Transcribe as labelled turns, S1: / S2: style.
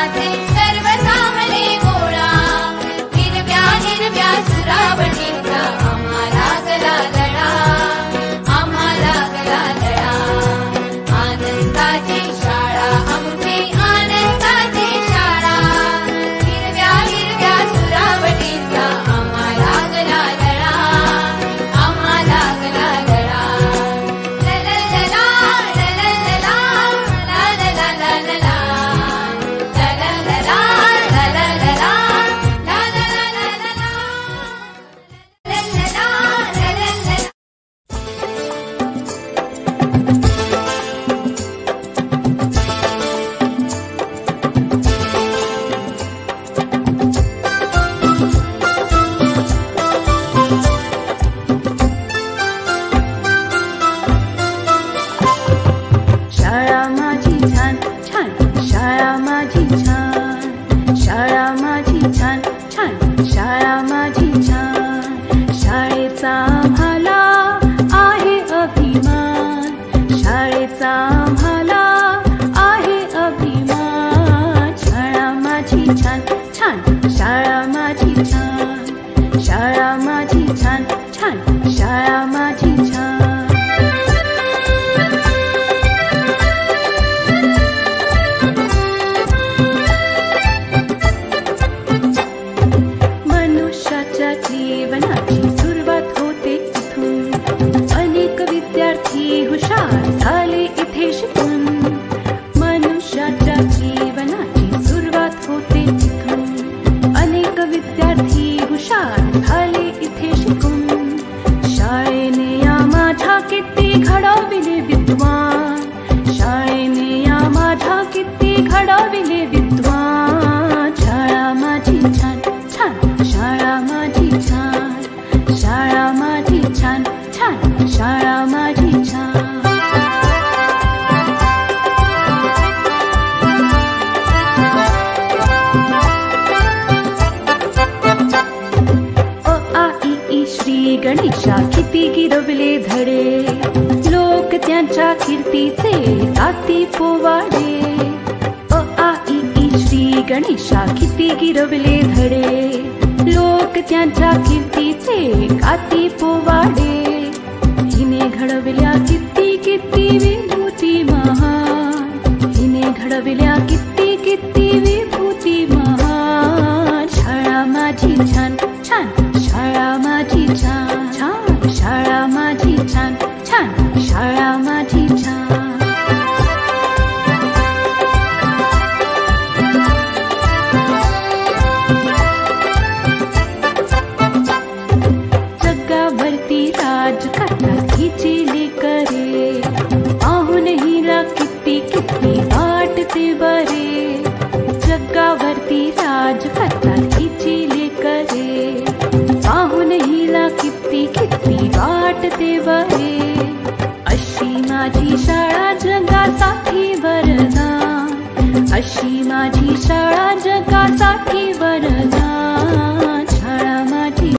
S1: आनंदाचे सर्व सामले गोळा, हिरव्या हिरव्या सुरावटीचा आम्हा लागला लढा, आम्हा लागला लढा. आनंदाची शाळा आमची आनंदाची शाळा, हिरव्या हिरव्या सुरावटीचा आम्हा लागला लढा, आम्हा लागला लढा. लललला लललला लललला लललला लललला लललला लललला लललला.
S2: शाळा माझी छान छान, शाळा माझी छान, शाळा माझी छान छान, शाळा माझी छान. शाळेचा आम्हाला आहे अभिमान, शाळेचा आम्हाला आहे अभिमान. शाळा माझी छान छान, शाळा माझी छान, शाळा माझी छान छान, शाळा माझी छान. मनुष्याच्या जीवनाची सुरुवात होते इथून, अनेक विद्यार्थी हुशार झाले इथे शिकून. मनुष्याच्या जीवनाची सुरुवात होते इथून, अनेक विद्यार्थी हुशार झाले इथे शिकून. शाळेने या माझ्या किती घडविले विद्वान, शाळेने या माझ्या किती घडविले विद्वान. शाळा माझी छान छान, शाळा माझी छान, शाळा माझी छान छान, शाळा माझी छान. अ आ इ ई श्री गणेशा किती गिरवले धडे, लोक त्यांच्या कीर्तीचे गाती पोवाडे. अ आ इ ई श्री गणेशा किती गिरवले धडे, लोक त्यांच्या कीर्तीचे गाती पोवाडे. हिने घडविल्या किती किती विभूती महान, हिने घडविल्या किती किती विभूती महान. शाळा माझी छान छान, शाळा माझी छान छान, शाळा माझी छान छान, शाळा माझी छान. जगावरती राज करतात हिची लेकरे, पाहून हिला किती किती वाटते बरे. जगावरती राज करतात हिची लेकरे, पाहून हिला किती किती वाटते बरे.